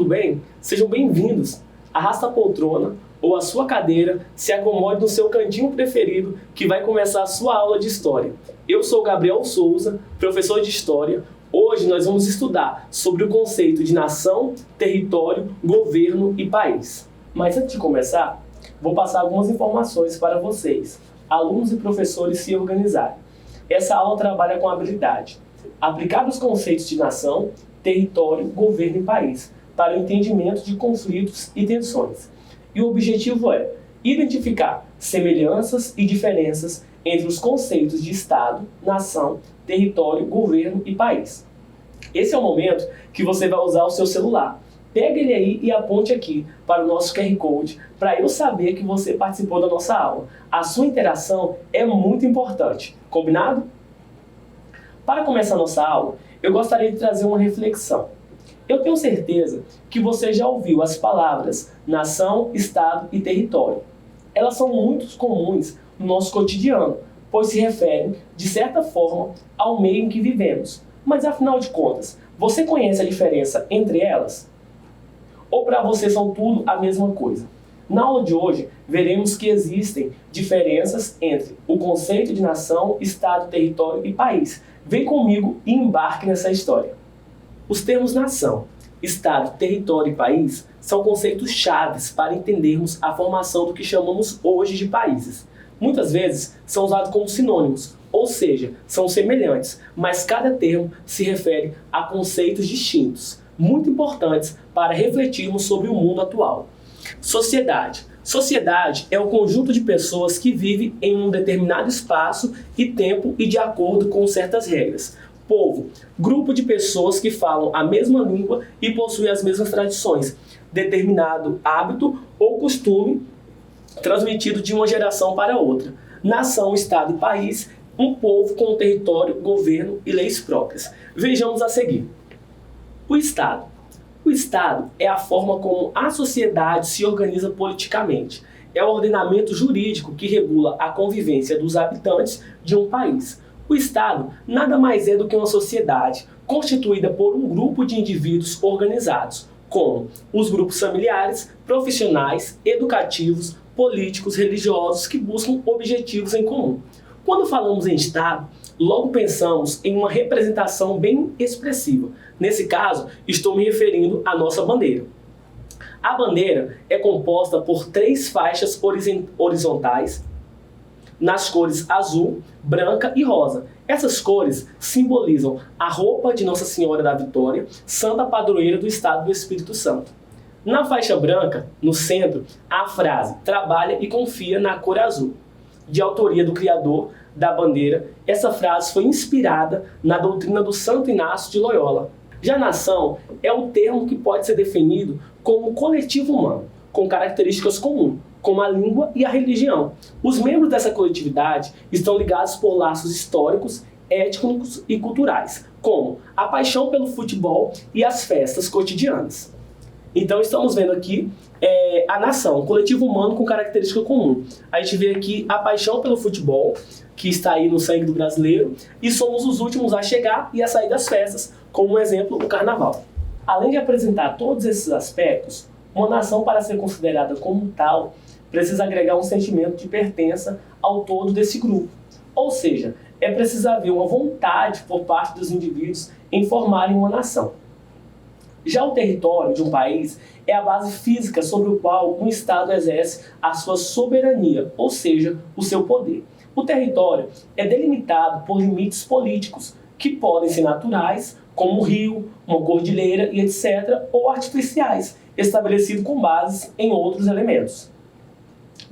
tudo bem? Sejam bem-vindos. Arrasta a poltrona ou a sua cadeira, se acomode no seu cantinho preferido que vai começar a sua aula de História. Eu sou Gabriel Souza, professor de História. Hoje nós vamos estudar sobre o conceito de nação, território, governo e país. Mas antes de começar, vou passar algumas informações para vocês, alunos e professores, se organizarem. Essa aula trabalha com habilidade. Aplicar os conceitos de nação, território, governo e país para o entendimento de conflitos e tensões. E o objetivo é identificar semelhanças e diferenças entre os conceitos de Estado, nação, território, governo e país. Esse é o momento que você vai usar o seu celular. Pega ele aí e aponte aqui para o nosso QR Code para eu saber que você participou da nossa aula. A sua interação é muito importante. Combinado? Para começar a nossa aula, eu gostaria de trazer uma reflexão. Eu tenho certeza que você já ouviu as palavras nação, estado e território. Elas são muito comuns no nosso cotidiano, pois se referem, de certa forma, ao meio em que vivemos. Mas afinal de contas, você conhece a diferença entre elas? Ou para você são tudo a mesma coisa? Na aula de hoje, veremos que existem diferenças entre o conceito de nação, estado, território e país. Vem comigo e embarque nessa história. Os termos nação, estado, território e país são conceitos chaves para entendermos a formação do que chamamos hoje de países. Muitas vezes são usados como sinônimos, ou seja, são semelhantes, mas cada termo se refere a conceitos distintos, muito importantes para refletirmos sobre o mundo atual. Sociedade. Sociedade é o conjunto de pessoas que vivem em um determinado espaço e tempo e de acordo com certas regras. Povo, grupo de pessoas que falam a mesma língua e possuem as mesmas tradições, determinado hábito ou costume transmitido de uma geração para outra. Nação, estado e país, um povo com território, governo e leis próprias. Vejamos a seguir. O Estado. O Estado é a forma como a sociedade se organiza politicamente. É o ordenamento jurídico que regula a convivência dos habitantes de um país. O Estado nada mais é do que uma sociedade constituída por um grupo de indivíduos organizados, como os grupos familiares, profissionais, educativos, políticos, religiosos que buscam objetivos em comum. Quando falamos em Estado, logo pensamos em uma representação bem expressiva. Nesse caso, estou me referindo à nossa bandeira. A bandeira é composta por 3 faixas horizontais nas cores azul, branca e rosa. Essas cores simbolizam a roupa de Nossa Senhora da Vitória, Santa Padroeira do Estado do Espírito Santo. Na faixa branca, no centro, há a frase "trabalha e confia" na cor azul. De autoria do criador da bandeira, essa frase foi inspirada na doutrina do Santo Inácio de Loyola. Já nação é o termo que pode ser definido como um coletivo humano, com características comuns, como a língua e a religião. Os membros dessa coletividade estão ligados por laços históricos, étnicos e culturais, como a paixão pelo futebol e as festas cotidianas. Então estamos vendo aqui a nação, um coletivo humano com característica comum. A gente vê aqui a paixão pelo futebol, que está aí no sangue do brasileiro, e somos os últimos a chegar e a sair das festas, como um exemplo, o carnaval. Além de apresentar todos esses aspectos, uma nação, para ser considerada como tal, precisa agregar um sentimento de pertença ao todo desse grupo. Ou seja, é preciso haver uma vontade por parte dos indivíduos em formarem uma nação. Já o território de um país é a base física sobre o qual um Estado exerce a sua soberania, ou seja, o seu poder. O território é delimitado por limites políticos, que podem ser naturais, como um rio, uma cordilheira e etc., ou artificiais, estabelecidos com base em outros elementos.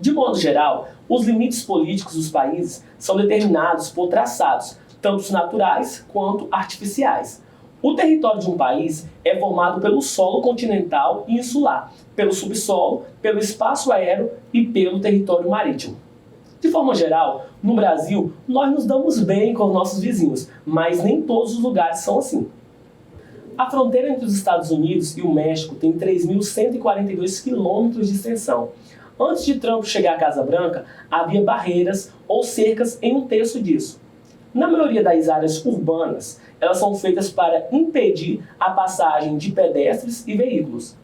De modo geral, os limites políticos dos países são determinados por traçados, tanto naturais quanto artificiais. O território de um país é formado pelo solo continental e insular, pelo subsolo, pelo espaço aéreo e pelo território marítimo. De forma geral, no Brasil, nós nos damos bem com os nossos vizinhos, mas nem todos os lugares são assim. A fronteira entre os Estados Unidos e o México tem 3.142 quilômetros de extensão. Antes de Trump chegar à Casa Branca, havia barreiras ou cercas em um terço disso. Na maioria das áreas urbanas, elas são feitas para impedir a passagem de pedestres e veículos.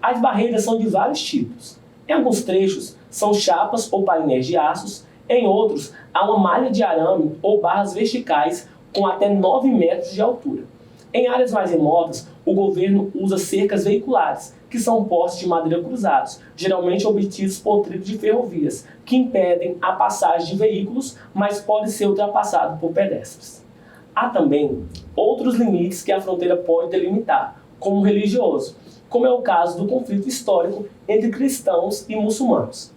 As barreiras são de vários tipos. Em alguns trechos, são chapas ou painéis de aços, em outros, há uma malha de arame ou barras verticais com até 9 metros de altura. Em áreas mais remotas, o governo usa cercas veiculares, que são postes de madeira cruzados, geralmente obtidos por trilhos de ferrovias, que impedem a passagem de veículos, mas pode ser ultrapassado por pedestres. Há também outros limites que a fronteira pode delimitar, como o religioso, como é o caso do conflito histórico entre cristãos e muçulmanos.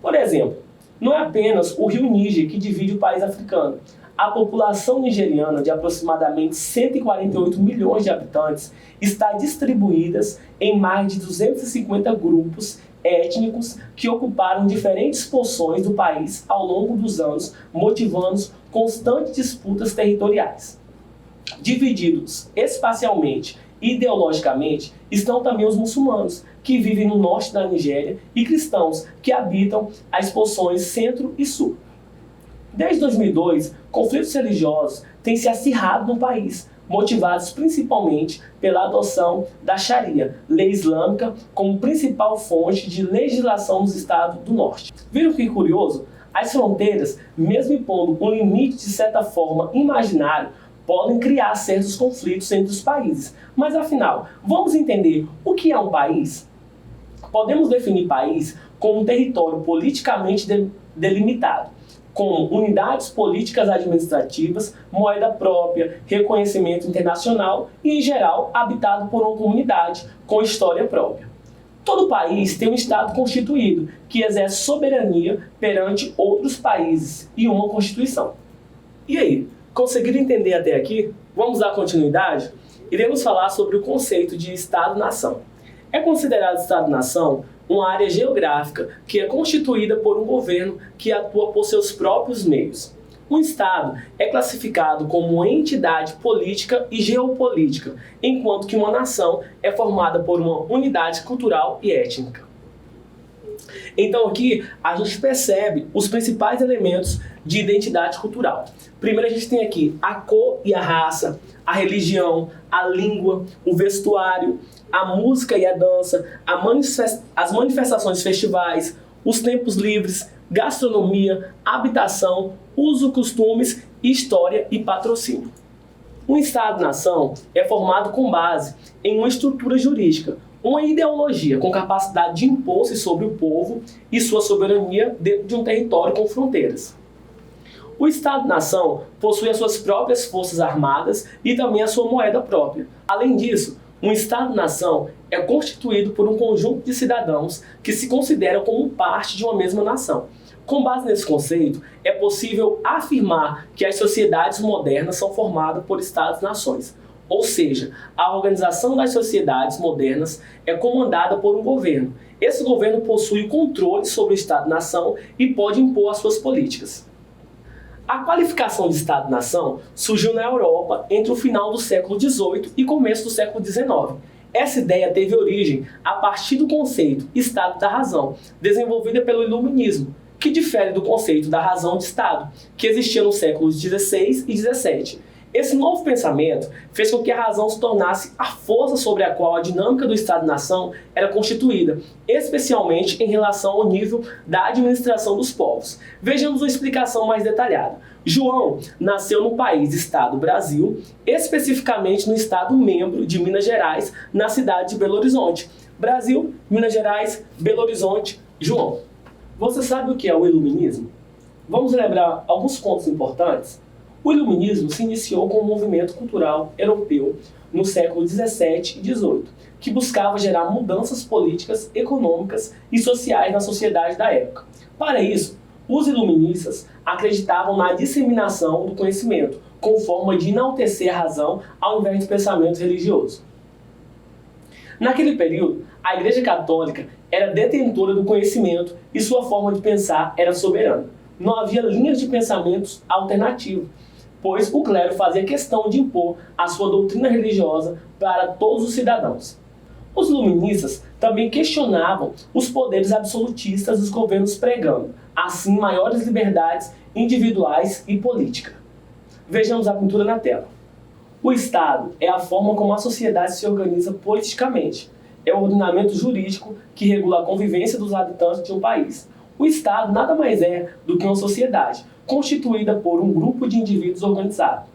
Por exemplo, não é apenas o rio Níger que divide o país africano. A população nigeriana, de aproximadamente 148 milhões de habitantes, está distribuída em mais de 250 grupos étnicos que ocuparam diferentes porções do país ao longo dos anos, motivando constantes disputas territoriais. Divididos espacialmente e ideologicamente, estão também os muçulmanos, que vivem no norte da Nigéria, e cristãos, que habitam as porções centro e sul. Desde 2002, conflitos religiosos têm se acirrado no país, motivados principalmente pela adoção da Sharia, lei islâmica, como principal fonte de legislação dos estados do norte. Viram que curioso? As fronteiras, mesmo impondo um limite de certa forma imaginário, podem criar certos conflitos entre os países. Mas afinal, vamos entender o que é um país? Podemos definir país como um território politicamente delimitado, com unidades políticas administrativas, moeda própria, reconhecimento internacional e, em geral, habitado por uma comunidade com história própria. Todo país tem um Estado constituído, que exerce soberania perante outros países e uma Constituição. E aí, conseguiram entender até aqui? Vamos dar continuidade? Iremos falar sobre o conceito de Estado-nação. É considerado Estado-nação uma área geográfica que é constituída por um governo que atua por seus próprios meios. Um Estado é classificado como uma entidade política e geopolítica, enquanto que uma nação é formada por uma unidade cultural e étnica. Então aqui a gente percebe os principais elementos de identidade cultural. Primeiro a gente tem aqui a cor e a raça, a religião, a língua, o vestuário, a música e a dança, as manifestações festivais, os tempos livres, gastronomia, habitação, uso, costumes, história e patrocínio. Um Estado-nação é formado com base em uma estrutura jurídica, uma ideologia com capacidade de impor-se sobre o povo e sua soberania dentro de um território com fronteiras. O Estado-nação possui as suas próprias forças armadas e também a sua moeda própria. Além disso, um Estado-nação é constituído por um conjunto de cidadãos que se consideram como parte de uma mesma nação. Com base nesse conceito, é possível afirmar que as sociedades modernas são formadas por Estados-nações. Ou seja, a organização das sociedades modernas é comandada por um governo. Esse governo possui controle sobre o Estado-nação e pode impor as suas políticas. A qualificação de Estado-nação surgiu na Europa entre o final do século XVIII e começo do século XIX. Essa ideia teve origem a partir do conceito Estado da Razão, desenvolvida pelo Iluminismo, que difere do conceito da razão de Estado, que existia nos séculos XVI e XVII. Esse novo pensamento fez com que a razão se tornasse a força sobre a qual a dinâmica do Estado-nação era constituída, especialmente em relação ao nível da administração dos povos. Vejamos uma explicação mais detalhada. João nasceu no país-estado Brasil, especificamente no estado membro de Minas Gerais, na cidade de Belo Horizonte. Brasil, Minas Gerais, Belo Horizonte, João. Você sabe o que é o Iluminismo? Vamos lembrar alguns pontos importantes? O Iluminismo se iniciou como um movimento cultural europeu no século XVII e XVIII, que buscava gerar mudanças políticas, econômicas e sociais na sociedade da época. Para isso, os iluministas acreditavam na disseminação do conhecimento, com forma de enaltecer a razão ao invés do pensamento religioso. Naquele período, a Igreja Católica era detentora do conhecimento e sua forma de pensar era soberana. Não havia linhas de pensamentos alternativos, pois o clero fazia questão de impor a sua doutrina religiosa para todos os cidadãos. Os iluministas também questionavam os poderes absolutistas dos governos, pregando, assim, maiores liberdades individuais e políticas. Vejamos a pintura na tela. O Estado é a forma como a sociedade se organiza politicamente. É o ordenamento jurídico que regula a convivência dos habitantes de um país. O Estado nada mais é do que uma sociedade constituída por um grupo de indivíduos organizados,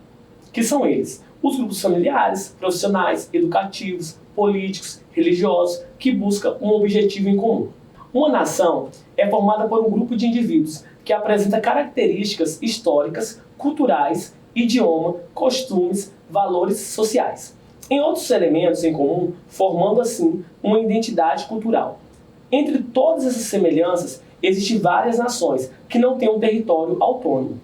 que são eles, os grupos familiares, profissionais, educativos, políticos, religiosos, que buscam um objetivo em comum. Uma nação é formada por um grupo de indivíduos que apresenta características históricas, culturais, idioma, costumes, valores sociais, em outros elementos em comum, formando assim uma identidade cultural. Entre todas essas semelhanças, existem várias nações que não têm um território autônomo.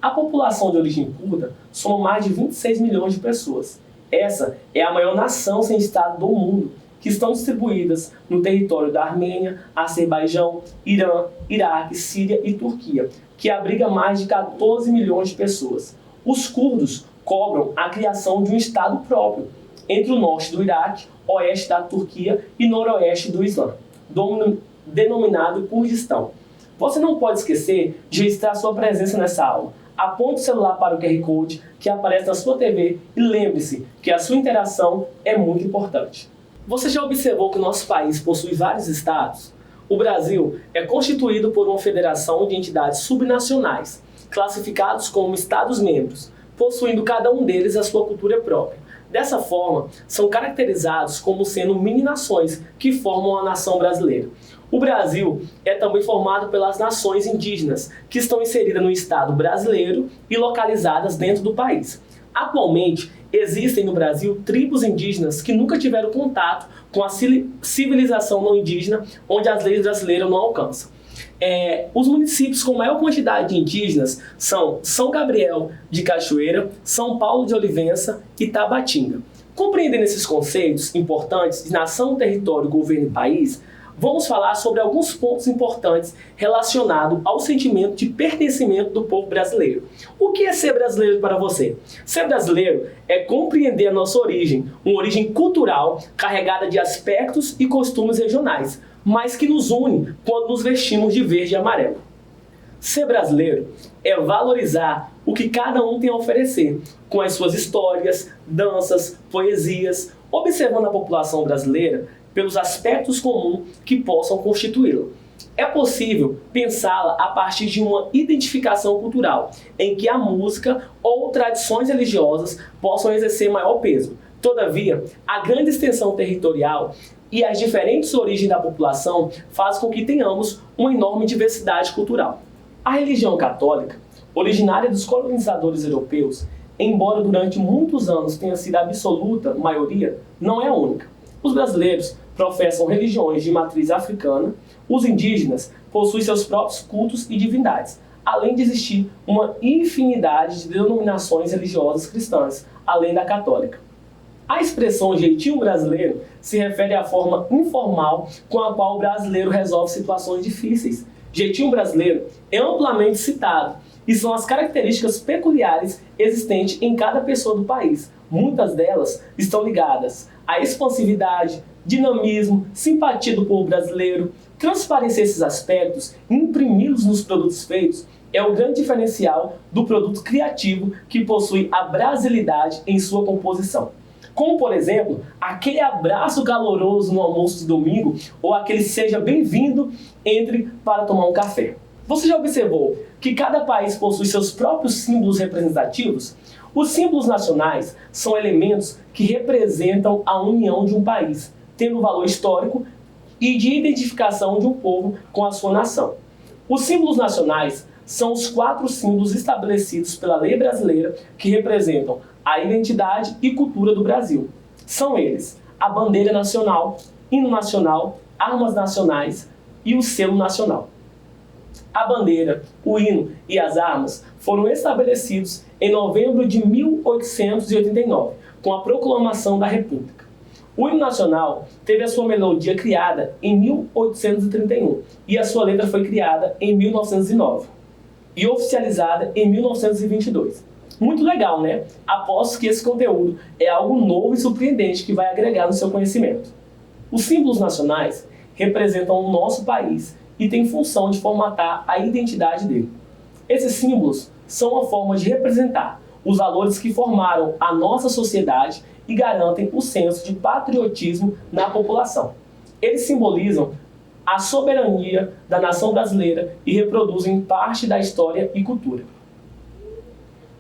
A população de origem curda soma mais de 26 milhões de pessoas. Essa é a maior nação sem Estado do mundo, que estão distribuídas no território da Armênia, Azerbaijão, Irã, Iraque, Síria e Turquia, que abriga mais de 14 milhões de pessoas. Os curdos cobram a criação de um Estado próprio, entre o norte do Iraque, oeste da Turquia e noroeste do Islã, denominado Kurdistão. Você não pode esquecer de registrar sua presença nessa aula. Aponte o celular para o QR Code que aparece na sua TV e lembre-se que a sua interação é muito importante. Você já observou que nosso país possui vários estados? O Brasil é constituído por uma federação de entidades subnacionais, classificados como estados-membros, possuindo cada um deles a sua cultura própria. Dessa forma, são caracterizados como sendo mini-nações que formam a nação brasileira. O Brasil é também formado pelas nações indígenas, que estão inseridas no Estado brasileiro e localizadas dentro do país. Atualmente, existem no Brasil tribos indígenas que nunca tiveram contato com a civilização não indígena, onde as leis brasileiras não alcançam. Os municípios com maior quantidade de indígenas são São Gabriel de Cachoeira, São Paulo de Olivença e Tabatinga. Compreendendo esses conceitos importantes de nação, território, governo e país, vamos falar sobre alguns pontos importantes relacionados ao sentimento de pertencimento do povo brasileiro. O que é ser brasileiro para você? Ser brasileiro é compreender a nossa origem, uma origem cultural carregada de aspectos e costumes regionais, mas que nos une quando nos vestimos de verde e amarelo. Ser brasileiro é valorizar o que cada um tem a oferecer, com as suas histórias, danças, poesias, observando a população brasileira pelos aspectos comuns que possam constituí-la. É possível pensá-la a partir de uma identificação cultural, em que a música ou tradições religiosas possam exercer maior peso. Todavia, a grande extensão territorial e as diferentes origens da população fazem com que tenhamos uma enorme diversidade cultural. A religião católica, originária dos colonizadores europeus, embora durante muitos anos tenha sido a absoluta maioria, não é a única. Os brasileiros professam religiões de matriz africana, os indígenas possuem seus próprios cultos e divindades, além de existir uma infinidade de denominações religiosas cristãs, além da católica. A expressão jeitinho brasileiro se refere à forma informal com a qual o brasileiro resolve situações difíceis. Jeitinho brasileiro é amplamente citado e são as características peculiares existentes em cada pessoa do país. Muitas delas estão ligadas à expansividade, dinamismo, simpatia do povo brasileiro. Transparecer esses aspectos e imprimi-los nos produtos feitos é o grande diferencial do produto criativo que possui a brasilidade em sua composição. Como, por exemplo, aquele abraço caloroso no almoço de domingo ou aquele seja bem-vindo, entre para tomar um café. Você já observou que cada país possui seus próprios símbolos representativos? Os símbolos nacionais são elementos que representam a união de um país, tendo valor histórico e de identificação de um povo com a sua nação. Os símbolos nacionais são os 4 símbolos estabelecidos pela lei brasileira que representam a identidade e cultura do Brasil. São eles: a bandeira nacional, hino nacional, armas nacionais e o selo nacional. A bandeira, o hino e as armas foram estabelecidos em novembro de 1889, com a proclamação da República. O hino nacional teve a sua melodia criada em 1831 e a sua letra foi criada em 1909 e oficializada em 1922. Muito legal, né? Aposto que esse conteúdo é algo novo e surpreendente que vai agregar no seu conhecimento. Os símbolos nacionais representam o nosso país e têm função de formatar a identidade dele. Esses símbolos são uma forma de representar os valores que formaram a nossa sociedade e garantem o senso de patriotismo na população. Eles simbolizam a soberania da nação brasileira e reproduzem parte da história e cultura.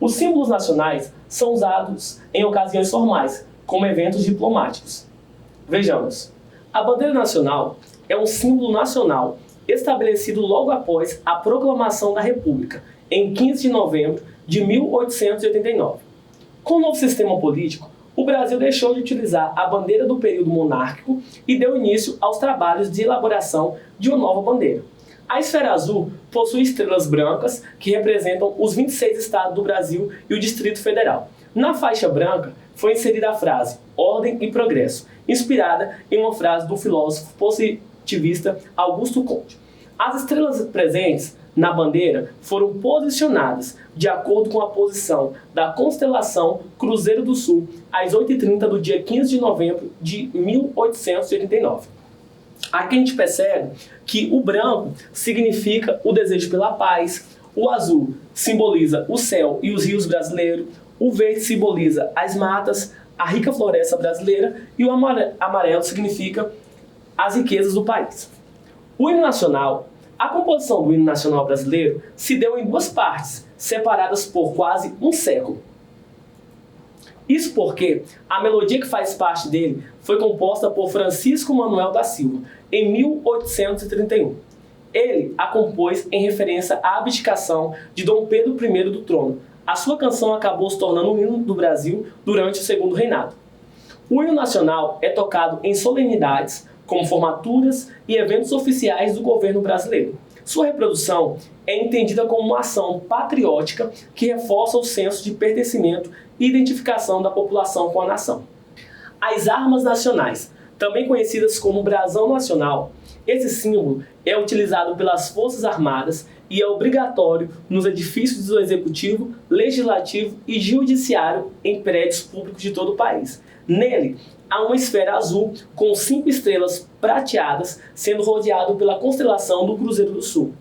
Os símbolos nacionais são usados em ocasiões formais, como eventos diplomáticos. Vejamos, a bandeira nacional é um símbolo nacional estabelecido logo após a proclamação da República, em 15 de novembro de 1889. Com o novo sistema político, o Brasil deixou de utilizar a bandeira do período monárquico e deu início aos trabalhos de elaboração de uma nova bandeira. A esfera azul possui estrelas brancas que representam os 26 estados do Brasil e o Distrito Federal. Na faixa branca foi inserida a frase "Ordem e Progresso", inspirada em uma frase do filósofo positivista Augusto Comte. As estrelas presentes na bandeira foram posicionadas de acordo com a posição da constelação Cruzeiro do Sul, às 8h30 do dia 15 de novembro de 1889. Aqui a gente percebe que o branco significa o desejo pela paz, o azul simboliza o céu e os rios brasileiros, o verde simboliza as matas, a rica floresta brasileira e o amarelo significa as riquezas do país. O hino nacional, a composição do hino nacional brasileiro se deu em duas partes, separadas por quase um século. Isso porque a melodia que faz parte dele foi composta por Francisco Manuel da Silva, em 1831. Ele a compôs em referência à abdicação de Dom Pedro I do trono. A sua canção acabou se tornando o hino do Brasil durante o segundo reinado. O hino nacional é tocado em solenidades, como formaturas e eventos oficiais do governo brasileiro. Sua reprodução é entendida como uma ação patriótica que reforça o senso de pertencimento e identificação da população com a nação. As armas nacionais, também conhecidas como brasão nacional, esse símbolo é utilizado pelas Forças Armadas e é obrigatório nos edifícios do Executivo, Legislativo e Judiciário em prédios públicos de todo o país. Nele, há uma esfera azul com 5 estrelas prateadas, sendo rodeado pela constelação do Cruzeiro do Sul.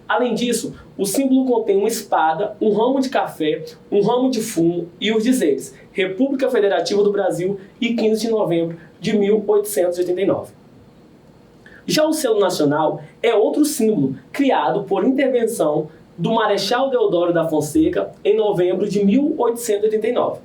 Além disso, o símbolo contém uma espada, um ramo de café, um ramo de fumo e os dizeres República Federativa do Brasil e 15 de novembro de 1889. Já o selo nacional é outro símbolo criado por intervenção do Marechal Deodoro da Fonseca em novembro de 1889.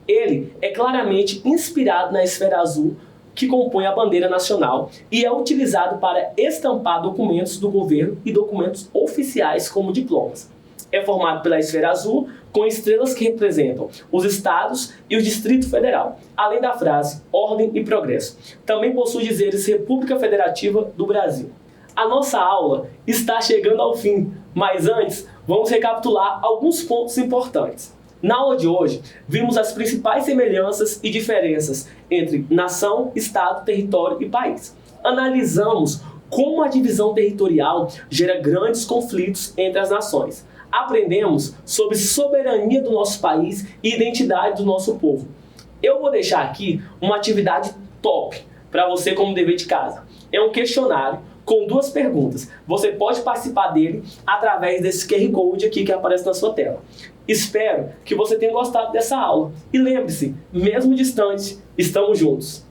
Ele é claramente inspirado na esfera azul que compõe a bandeira nacional e é utilizado para estampar documentos do governo e documentos oficiais como diplomas. É formado pela esfera azul com estrelas que representam os estados e o Distrito Federal, além da frase Ordem e Progresso. Também possui dizeres República Federativa do Brasil. A nossa aula está chegando ao fim, mas antes vamos recapitular alguns pontos importantes. Na aula de hoje, vimos as principais semelhanças e diferenças entre nação, estado, território e país. Analisamos como a divisão territorial gera grandes conflitos entre as nações. Aprendemos sobre soberania do nosso país e identidade do nosso povo. Eu vou deixar aqui uma atividade top para você como dever de casa. É um questionário com 2 perguntas. Você pode participar dele através desse QR Code aqui que aparece na sua tela. Espero que você tenha gostado dessa aula. E lembre-se, mesmo distante, estamos juntos.